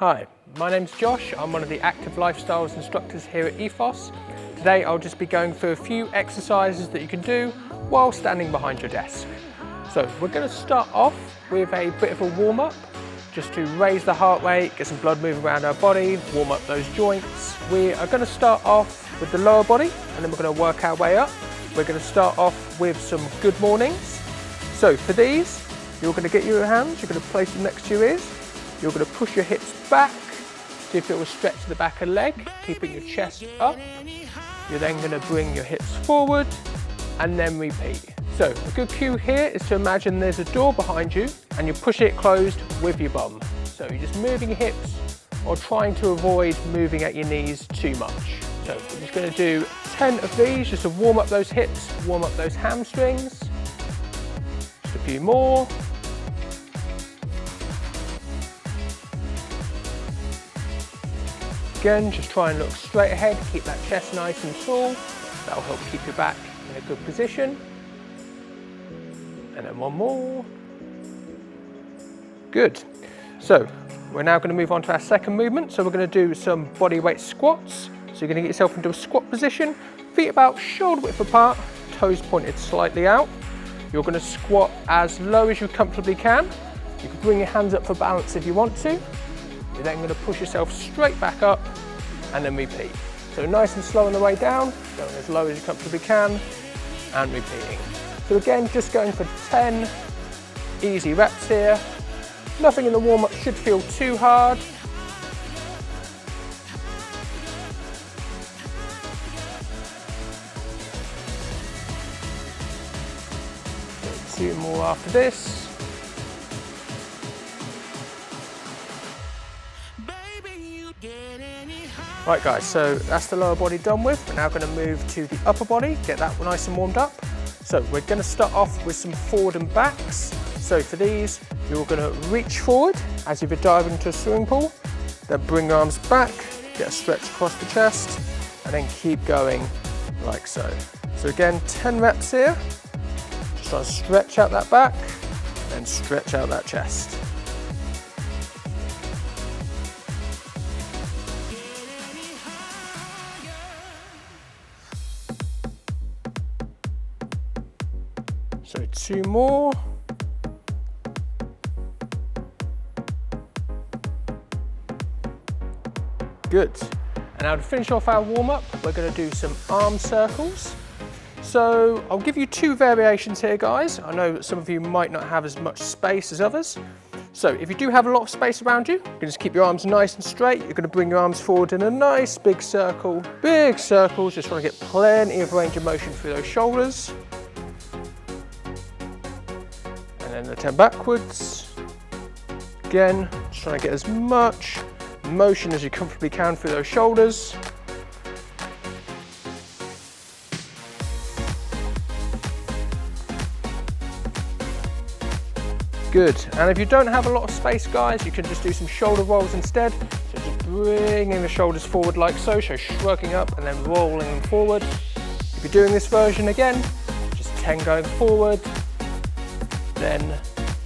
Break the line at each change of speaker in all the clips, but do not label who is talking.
Hi, my name's Josh. I'm one of the active lifestyles instructors here at EFOS. Today I'll just be going through a few exercises that you can do while standing behind your desk. So we're going to start off with a bit of a warm-up, just to raise the heart rate, get some blood moving around our body, warm up those joints. We are going to start off with the lower body and then we're going to work our way up. We're going to start off with some good mornings. So for these, you're going to get your hands, you're going to place them next to your ears. You're going to push your hips back, see if it will stretch the back of the leg, keeping your chest up. You're then going to bring your hips forward and then repeat. So a good cue here is to imagine there's a door behind you and you push it closed with your bum. So you're just moving your hips or trying to avoid moving at your knees too much. So we're just going to do 10 of these just to warm up those hips, warm up those hamstrings. Just a few more. Again, just try and look straight ahead, keep that chest nice and tall. That'll help keep your back in a good position. And then one more. Good. So we're now going to move on to our second movement. So we're going to do some body weight squats. So you're going to get yourself into a squat position, feet about shoulder width apart, toes pointed slightly out. You're going to squat as low as you comfortably can. You can bring your hands up for balance if you want to. You're then going to push yourself straight back up and then repeat. So nice and slow on the way down, going as low as you comfortably can and repeating. So again, just going for 10 easy reps here. Nothing in the warm-up should feel too hard. So 2 more after this. Right guys, so that's the lower body done with. We're now going to move to the upper body, get that nice and warmed up. So we're going to start off with some forward and backs. So for these, you're going to reach forward as if you're diving into a swimming pool, then bring your arms back, get a stretch across the chest, and then keep going like so. So again, 10 reps here. Just try and stretch out that back, then stretch out that chest. So 2 more. Good. And now to finish off our warm-up, we're going to do some arm circles. So I'll give you 2 variations here, guys. I know that some of you might not have as much space as others. So if you do have a lot of space around you, you can just keep your arms nice and straight. You're going to bring your arms forward in a nice big circles, just trying to get plenty of range of motion through those shoulders. And then the 10 backwards. Again, just trying to get as much motion as you comfortably can through those shoulders. Good. And if you don't have a lot of space, guys, you can just do some shoulder rolls instead. So just bringing the shoulders forward like so, so shrugging up and then rolling them forward. If you're doing this version again, just 10 going forward, then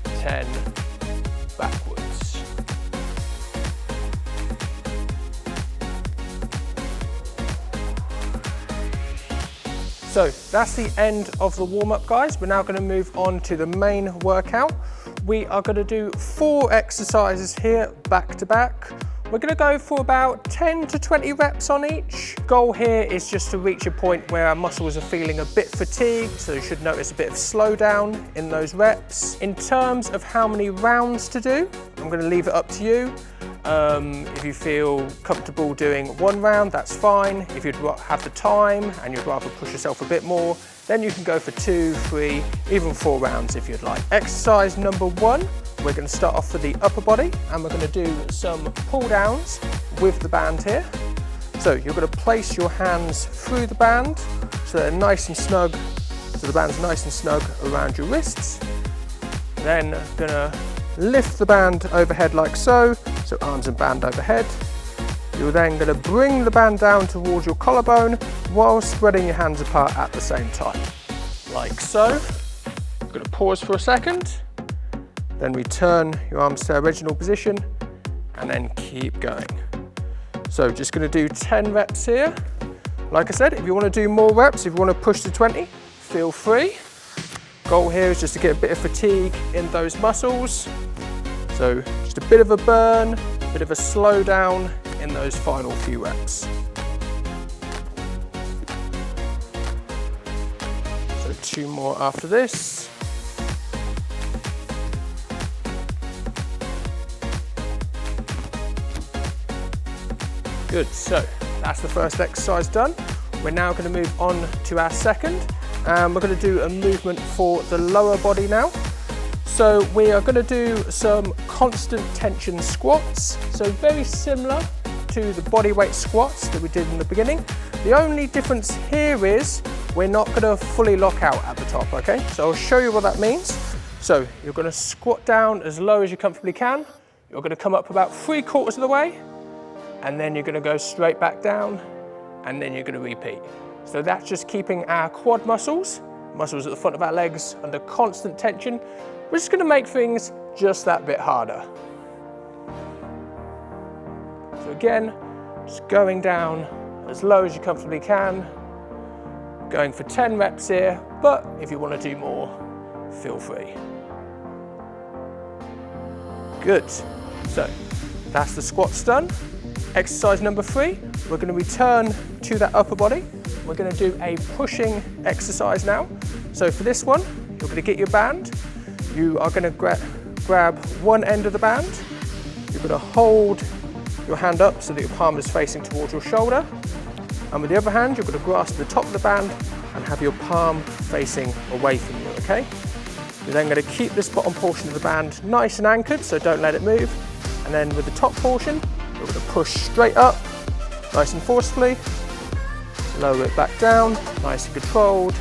10 backwards. So that's the end of the warm-up, guys. We're now going to move on to the main workout. We are going to do 4 exercises here, back to back. We're going to go for about 10 to 20 reps on each. Goal here is just to reach a point where our muscles are feeling a bit fatigued, so you should notice a bit of slowdown in those reps. In terms of how many rounds to do, I'm going to leave it up to you. If you feel comfortable doing 1 round, that's fine. If you'd have the time and you'd rather push yourself a bit more, then you can go for 2, 3, even 4 rounds if you'd like. Exercise number 1. We're going to start off with the upper body and we're going to do some pull downs with the band here. So you're going to place your hands through the band so they're nice and snug, so the band's nice and snug around your wrists. Then going to lift the band overhead like so, so arms and band overhead. You're then going to bring the band down towards your collarbone while spreading your hands apart at the same time, like so. I'm going to pause for a second. Then return your arms to their original position and then keep going. So just gonna do 10 reps here. Like I said, if you wanna do more reps, if you wanna push to 20, feel free. Goal here is just to get a bit of fatigue in those muscles. So just a bit of a burn, a bit of a slow down in those final few reps. So 2 more after this. Good, so that's the first exercise done. We're now going to move on to our second. We're going to do a movement for the lower body now. So we are going to do some constant tension squats. So very similar to the body weight squats that we did in the beginning. The only difference here is we're not going to fully lock out at the top, okay? So I'll show you what that means. So you're going to squat down as low as you comfortably can. You're going to come up about 3/4 of the way, and then you're going to go straight back down, and then you're going to repeat. So that's just keeping our quad muscles at the front of our legs under constant tension, which is going to make things just that bit harder. So again, just going down as low as you comfortably can, going for 10 reps here, but if you want to do more, feel free. Good, so that's the squats done. Exercise number 3, we're going to return to that upper body. We're going to do a pushing exercise now. So for this one, you're going to get your band. You are going to grab one end of the band. You're going to hold your hand up so that your palm is facing towards your shoulder. And with the other hand, you're going to grasp the top of the band and have your palm facing away from you, okay? You're then going to keep this bottom portion of the band nice and anchored, so don't let it move. And then with the top portion, you're going to push straight up, nice and forcefully. Lower it back down, nice and controlled,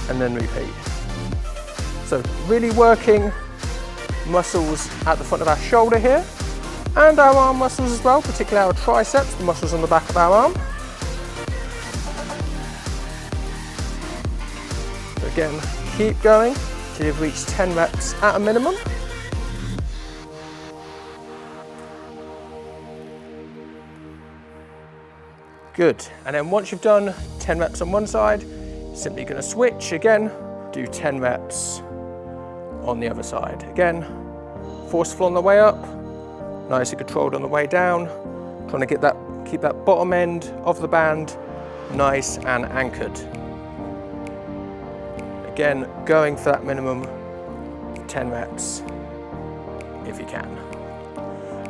and then repeat. So really working muscles at the front of our shoulder here, and our arm muscles as well, particularly our triceps, the muscles on the back of our arm. So again, keep going till you've reached 10 reps at a minimum. Good, and then once you've done 10 reps on one side, simply going to switch again, do 10 reps on the other side. Again, forceful on the way up, nice and controlled on the way down, trying to keep that bottom end of the band nice and anchored. Again, going for that minimum 10 reps if you can.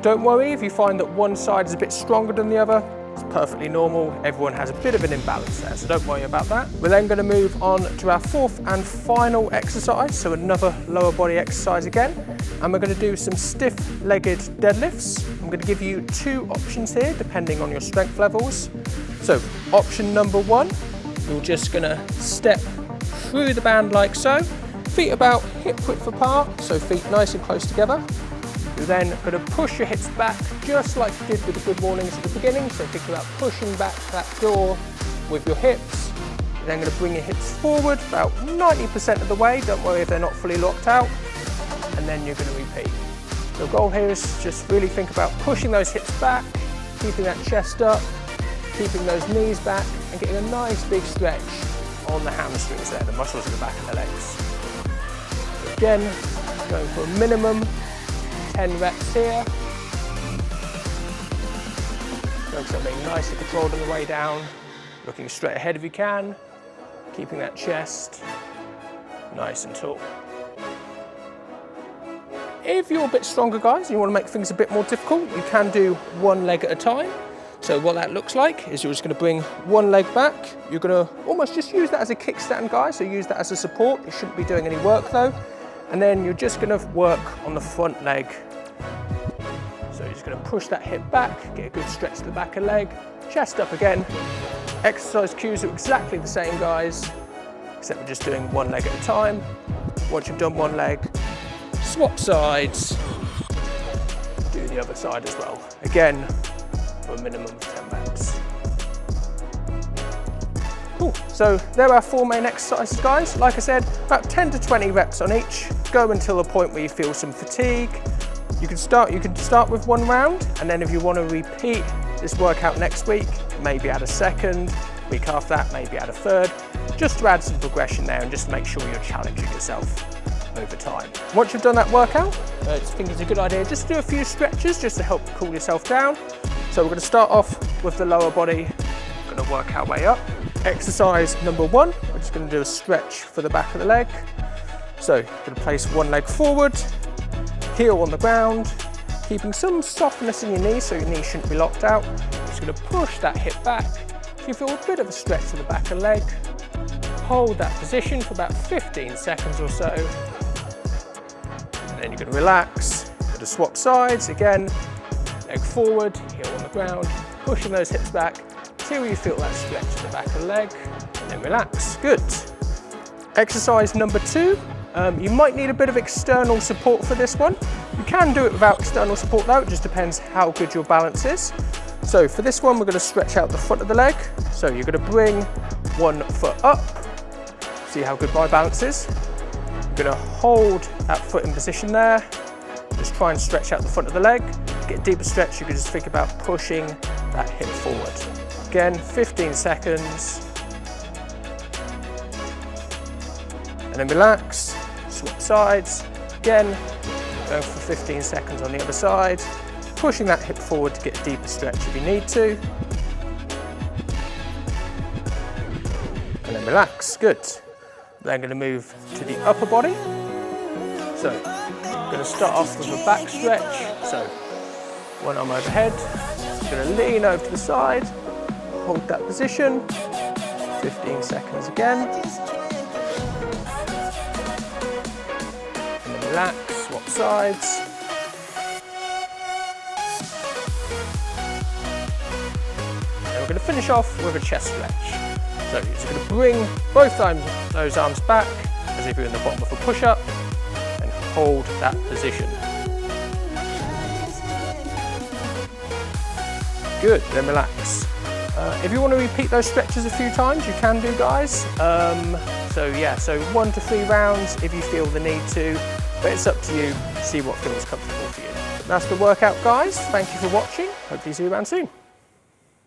Don't worry if you find that one side is a bit stronger than the other. It's perfectly normal. Everyone has a bit of an imbalance there, so don't worry about that. We're then going to move on to our 4th and final exercise, so another lower body exercise again, and we're going to do some stiff-legged deadlifts. I'm going to give you 2 options here, depending on your strength levels. So option number 1, you're just going to step through the band like so, feet about hip width apart, so feet nice and close together. You're then going to push your hips back just like you did with the good mornings at the beginning. So think about pushing back that door with your hips. You're then going to bring your hips forward about 90% of the way. Don't worry if they're not fully locked out. And then you're going to repeat. The goal here is just really think about pushing those hips back, keeping that chest up, keeping those knees back, and getting a nice big stretch on the hamstrings there, the muscles at the back of the legs. So again, going for a minimum 10 reps here. Going for something nice and controlled on the way down, looking straight ahead if you can, keeping that chest nice and tall. If you're a bit stronger, guys, and you want to make things a bit more difficult, you can do one leg at a time. So what that looks like is you're just going to bring one leg back. You're going to almost just use that as a kickstand, guys, so use that as a support. You shouldn't be doing any work though. And then you're just going to work on the front leg. So you're just going to push that hip back, get a good stretch to the back of the leg, chest up again. Exercise cues are exactly the same, guys, except we're just doing one leg at a time. Once you've done one leg, swap sides, do the other side as well. Again, for a minimum of 10 reps. Cool, so there are 4 main exercises, guys. Like I said, about 10 to 20 reps on each. Go until the point where you feel some fatigue. You can start with 1 round, and then if you want to repeat this workout next week, maybe add a second, week after that, maybe add a third, just to add some progression there and just to make sure you're challenging yourself over time. Once you've done that workout, I think it's a good idea just to do a few stretches just to help cool yourself down. So we're going to start off with the lower body, we're going to work our way up. Exercise number 1, we're just going to do a stretch for the back of the leg. So you're going to place one leg forward, heel on the ground, keeping some softness in your knee so your knee shouldn't be locked out. Just going to push that hip back so you feel a bit of a stretch to the back of the leg. Hold that position for about 15 seconds or so. And then you're going to relax. You're going to swap sides again, leg forward, heel on the ground, pushing those hips back till you feel that stretch to the back of the leg, and then relax. Good. Exercise number 2. You might need a bit of external support for this one. You can do it without external support though, it just depends how good your balance is. So for this one, we're going to stretch out the front of the leg. So you're going to bring one foot up, see how good my balance is. You're going to hold that foot in position there, just try and stretch out the front of the leg. Get a deeper stretch, you can just think about pushing that hip forward. Again, 15 seconds. And then relax, swap sides. Again, go for 15 seconds on the other side, pushing that hip forward to get a deeper stretch if you need to. And then relax, good. Then going to move to the upper body. So, I'm going to start off with a back stretch. So, one arm overhead, going to lean over to the side, hold that position, 15 seconds again. And then relax, swap sides. And we're going to finish off with a chest stretch. So you're just going to bring both those arms back as if you're in the bottom of a push-up and hold that position. Good, then relax. If you want to repeat those stretches a few times, you can do, guys. So 1 to 3 rounds if you feel the need to, but it's up to you. See what feels comfortable for you. That's the workout, guys. Thank you for watching. Hopefully see you around soon.